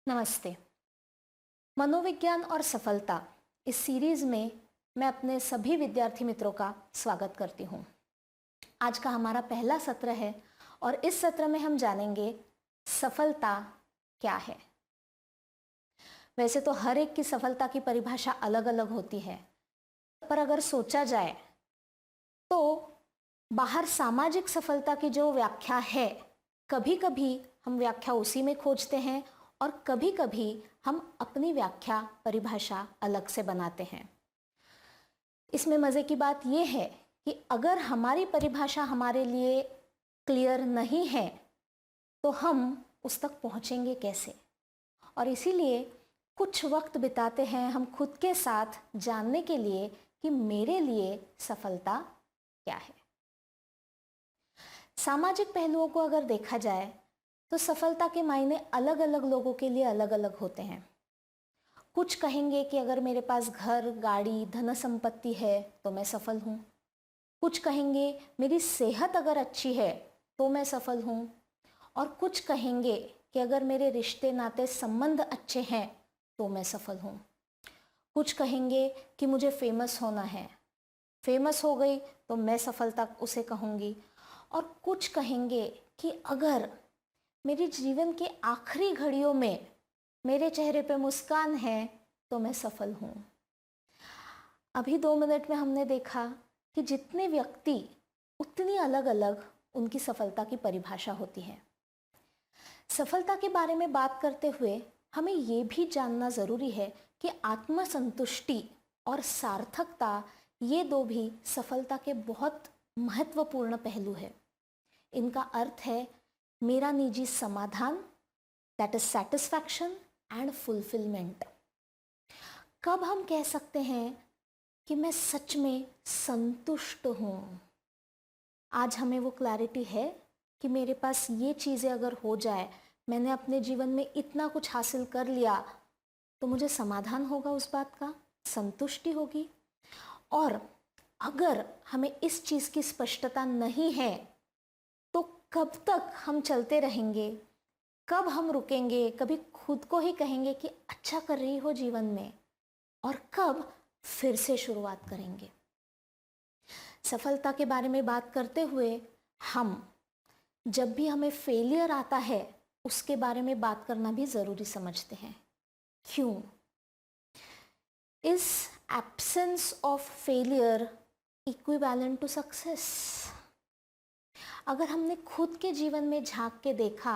नमस्ते। मनोविज्ञान और सफलता इस सीरीज में मैं अपने सभी विद्यार्थी मित्रों का स्वागत करती हूँ। आज का हमारा पहला सत्र है और इस सत्र में हम जानेंगे सफलता क्या है। वैसे तो हर एक की सफलता की परिभाषा अलग अलग होती है, पर अगर सोचा जाए तो बाहर सामाजिक सफलता की जो व्याख्या है, कभी कभी हम व्याख्या उसी में खोजते हैं और कभी कभी हम अपनी व्याख्या परिभाषा अलग से बनाते हैं। इसमें मजे की बात यह है कि अगर हमारी परिभाषा हमारे लिए क्लियर नहीं है तो हम उस तक पहुंचेंगे कैसे। और इसीलिए कुछ वक्त बिताते हैं हम खुद के साथ जानने के लिए कि मेरे लिए सफलता क्या है। सामाजिक पहलुओं को अगर देखा जाए तो सफलता के मायने अलग अलग लोगों के लिए अलग अलग होते हैं। कुछ कहेंगे कि अगर मेरे पास घर, गाड़ी, धन संपत्ति है तो मैं सफल हूँ। कुछ कहेंगे मेरी सेहत अगर अच्छी है तो मैं सफल हूँ। और कुछ कहेंगे कि अगर मेरे रिश्ते नाते संबंध अच्छे हैं तो मैं सफल हूँ। कुछ कहेंगे कि मुझे फेमस होना है, फेमस हो गई तो मैं सफलता उसे कहूँगी। और कुछ कहेंगे कि अगर मेरे जीवन के आखिरी घड़ियों में मेरे चेहरे पे मुस्कान है तो मैं सफल हूँ। अभी 2 मिनट में हमने देखा कि जितने व्यक्ति उतनी अलग अलग उनकी सफलता की परिभाषा होती है। सफलता के बारे में बात करते हुए हमें ये भी जानना ज़रूरी है कि आत्मसंतुष्टि और सार्थकता, ये दो भी सफलता के बहुत महत्वपूर्ण पहलू है। इनका अर्थ है मेरा निजी समाधान, that is satisfaction and fulfilment. कब हम कह सकते हैं कि मैं सच में संतुष्ट हूँ? आज हमें वो क्लैरिटी है कि मेरे पास ये चीज़ें अगर हो जाए, मैंने अपने जीवन में इतना कुछ हासिल कर लिया, तो मुझे समाधान होगा उस बात का, संतुष्टि होगी। और अगर हमें इस चीज़ की स्पष्टता नहीं है तो कब तक हम चलते रहेंगे, कब हम रुकेंगे, कभी खुद को ही कहेंगे कि अच्छा कर रही हो जीवन में, और कब फिर से शुरुआत करेंगे। सफलता के बारे में बात करते हुए हम जब भी हमें फेलियर आता है उसके बारे में बात करना भी ज़रूरी समझते हैं। क्यों? Is absence of failure equivalent to success? अगर हमने खुद के जीवन में झांक के देखा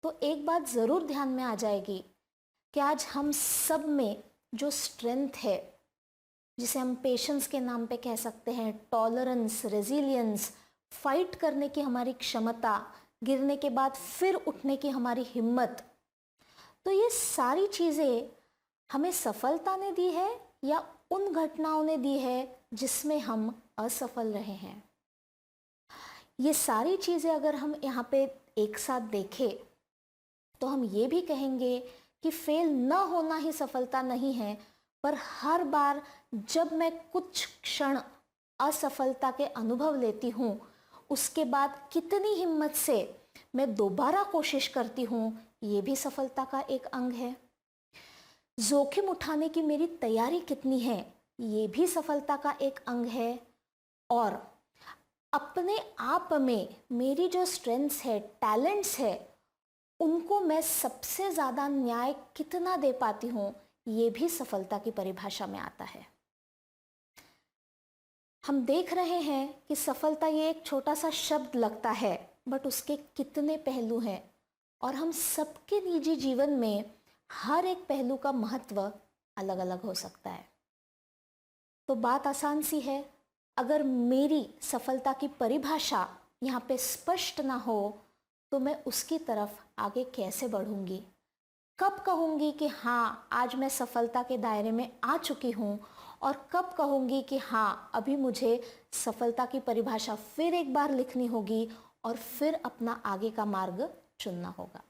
तो एक बात ज़रूर ध्यान में आ जाएगी कि आज हम सब में जो स्ट्रेंथ है, जिसे हम पेशेंस के नाम पे कह सकते हैं, टॉलरेंस, रेजिलियंस, फाइट करने की हमारी क्षमता, गिरने के बाद फिर उठने की हमारी हिम्मत, तो ये सारी चीज़ें हमें सफलता ने दी है या उन घटनाओं ने दी है जिसमें हम असफल रहे हैं। ये सारी चीज़ें अगर हम यहाँ पे एक साथ देखें तो हम ये भी कहेंगे कि फेल न होना ही सफलता नहीं है, पर हर बार जब मैं कुछ क्षण असफलता के अनुभव लेती हूँ, उसके बाद कितनी हिम्मत से मैं दोबारा कोशिश करती हूँ, ये भी सफलता का एक अंग है। जोखिम उठाने की मेरी तैयारी कितनी है, ये भी सफलता का एक अंग है। और अपने आप में मेरी जो स्ट्रेंथ्स है, टैलेंट्स है, उनको मैं सबसे ज़्यादा न्याय कितना दे पाती हूँ, ये भी सफलता की परिभाषा में आता है। हम देख रहे हैं कि सफलता ये एक छोटा सा शब्द लगता है, बट उसके कितने पहलू हैं और हम सबके निजी जीवन में हर एक पहलू का महत्व अलग अलग हो सकता है। तो बात आसान सी है, अगर मेरी सफलता की परिभाषा यहाँ पे स्पष्ट ना हो तो मैं उसकी तरफ आगे कैसे बढ़ूंगी? कब कहूंगी कि हाँ आज मैं सफलता के दायरे में आ चुकी हूँ, और कब कहूंगी कि हाँ अभी मुझे सफलता की परिभाषा फिर एक बार लिखनी होगी और फिर अपना आगे का मार्ग चुनना होगा।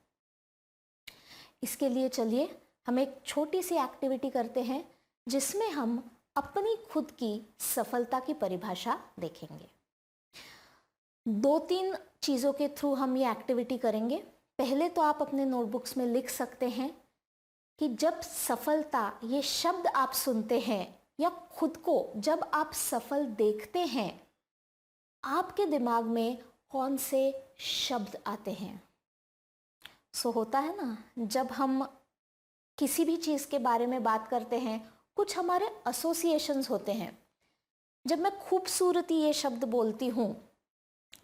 इसके लिए चलिए हम एक छोटी सी एक्टिविटी करते हैं जिसमें हम अपनी खुद की सफलता की परिभाषा देखेंगे। 2-3 चीज़ों के थ्रू हम ये एक्टिविटी करेंगे। पहले तो आप अपने नोटबुक्स में लिख सकते हैं कि जब सफलता ये शब्द आप सुनते हैं या खुद को जब आप सफल देखते हैं, आपके दिमाग में कौन से शब्द आते हैं? होता है ना, जब हम किसी भी चीज़ के बारे में बात करते हैं, कुछ हमारे एसोसिएशंस होते हैं। जब मैं खूबसूरती ये शब्द बोलती हूँ,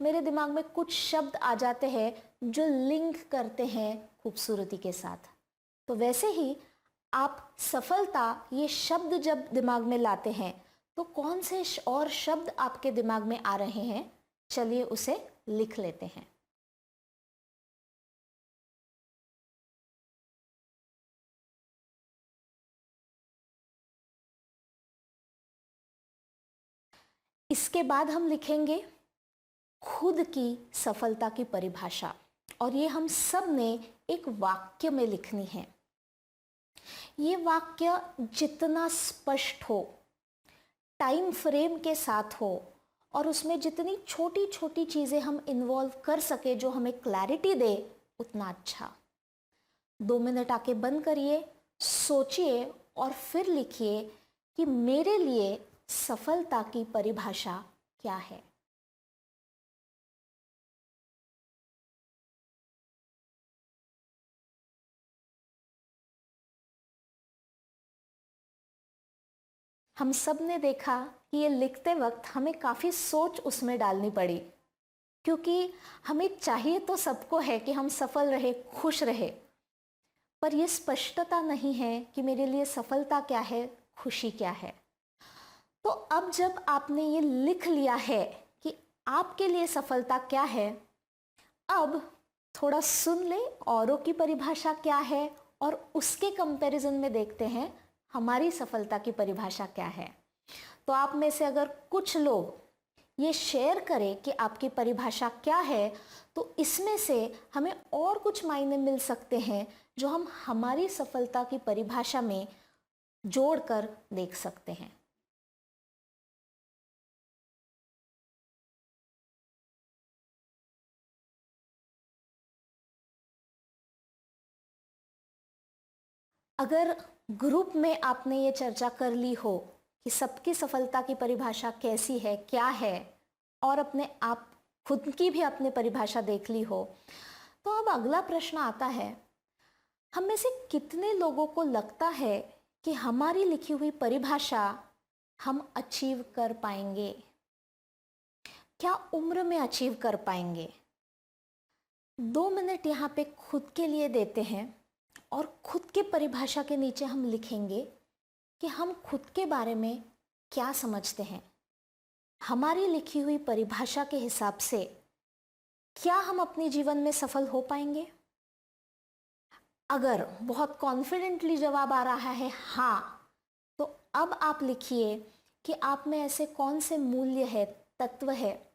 मेरे दिमाग में कुछ शब्द आ जाते हैं जो लिंक करते हैं खूबसूरती के साथ। तो वैसे ही आप सफलता ये शब्द जब दिमाग में लाते हैं, तो कौन से और शब्द आपके दिमाग में आ रहे हैं, चलिए उसे लिख लेते हैं। इसके बाद हम लिखेंगे खुद की सफलता की परिभाषा, और ये हम सब ने एक वाक्य में लिखनी है। ये वाक्य जितना स्पष्ट हो, टाइम फ्रेम के साथ हो, और उसमें जितनी छोटी छोटी चीज़ें हम इन्वॉल्व कर सके जो हमें क्लैरिटी दे, उतना अच्छा। 2 मिनट आके बंद करिए, सोचिए और फिर लिखिए कि मेरे लिए सफलता की परिभाषा क्या है। हम सब ने देखा कि ये लिखते वक्त हमें काफ़ी सोच उसमें डालनी पड़ी, क्योंकि हमें चाहिए तो सबको है कि हम सफल रहे, खुश रहे, पर यह स्पष्टता नहीं है कि मेरे लिए सफलता क्या है, खुशी क्या है। तो अब जब आपने ये लिख लिया है कि आपके लिए सफलता क्या है, अब थोड़ा सुन ले औरों की परिभाषा क्या है और उसके कंपैरिजन में देखते हैं हमारी सफलता की परिभाषा क्या है। तो आप में से अगर कुछ लोग ये शेयर करें कि आपकी परिभाषा क्या है, तो इसमें से हमें और कुछ मायने मिल सकते हैं जो हम हमारी सफलता की परिभाषा में जोड़कर देख सकते हैं। अगर ग्रुप में आपने ये चर्चा कर ली हो कि सबकी सफलता की परिभाषा कैसी है, क्या है, और अपने आप खुद की भी अपने परिभाषा देख ली हो, तो अब अगला प्रश्न आता है, हम में से कितने लोगों को लगता है कि हमारी लिखी हुई परिभाषा हम अचीव कर पाएंगे? क्या उम्र में अचीव कर पाएंगे? 2 मिनट यहाँ पे खुद के लिए देते हैं और खुद के परिभाषा के नीचे हम लिखेंगे कि हम खुद के बारे में क्या समझते हैं। हमारी लिखी हुई परिभाषा के हिसाब से क्या हम अपने जीवन में सफल हो पाएंगे? अगर बहुत कॉन्फिडेंटली जवाब आ रहा है हाँ, तो अब आप लिखिए कि आप में ऐसे कौन से मूल्य है, तत्व है,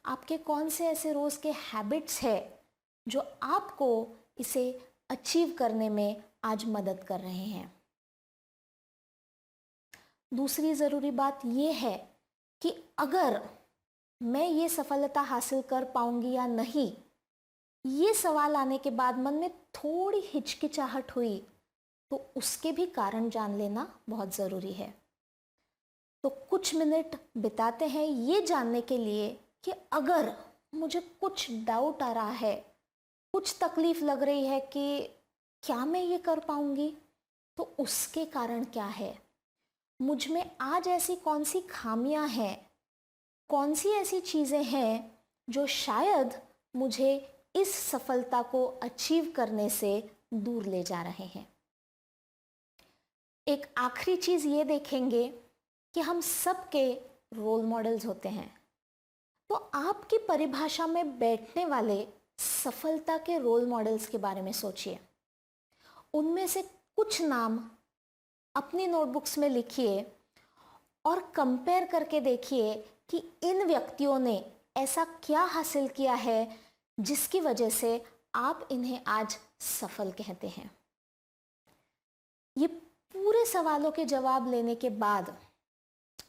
आपके कौन से ऐसे रोज के हैबिट्स है जो आपको इसे अचीव करने में आज मदद कर रहे हैं। दूसरी ज़रूरी बात यह है कि अगर मैं ये सफलता हासिल कर पाऊंगी या नहीं, ये सवाल आने के बाद मन में थोड़ी हिचकिचाहट हुई, तो उसके भी कारण जान लेना बहुत ज़रूरी है। तो कुछ मिनट बिताते हैं ये जानने के लिए कि अगर मुझे कुछ डाउट आ रहा है, कुछ तकलीफ लग रही है कि क्या मैं ये कर पाऊंगी, तो उसके कारण क्या है, मुझ में आज ऐसी कौन सी खामियां हैं, कौन सी ऐसी चीज़ें हैं जो शायद मुझे इस सफलता को अचीव करने से दूर ले जा रहे हैं। एक आखिरी चीज़ ये देखेंगे कि हम सबके रोल मॉडल्स होते हैं। तो आपकी परिभाषा में बैठने वाले सफलता के रोल मॉडल्स के बारे में सोचिए। उनमें से कुछ नाम अपनी नोटबुक्स में लिखिए और कंपेयर करके देखिए कि इन व्यक्तियों ने ऐसा क्या हासिल किया है जिसकी वजह से आप इन्हें आज सफल कहते हैं। ये पूरे सवालों के जवाब लेने के बाद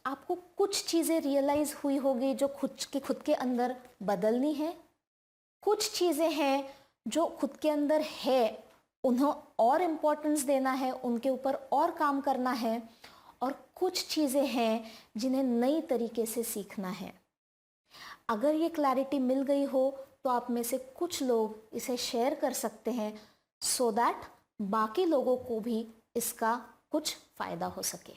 आपको कुछ चीज़ें रियलाइज हुई होगी जो खुद के अंदर बदलनी है। कुछ चीज़ें हैं जो खुद के अंदर है उन्हें और इम्पोर्टेंस देना है, उनके ऊपर और काम करना है, और कुछ चीज़ें हैं जिन्हें नई तरीके से सीखना है। अगर ये क्लैरिटी मिल गई हो तो आप में से कुछ लोग इसे शेयर कर सकते हैं सो दैट बाकी लोगों को भी इसका कुछ फ़ायदा हो सके।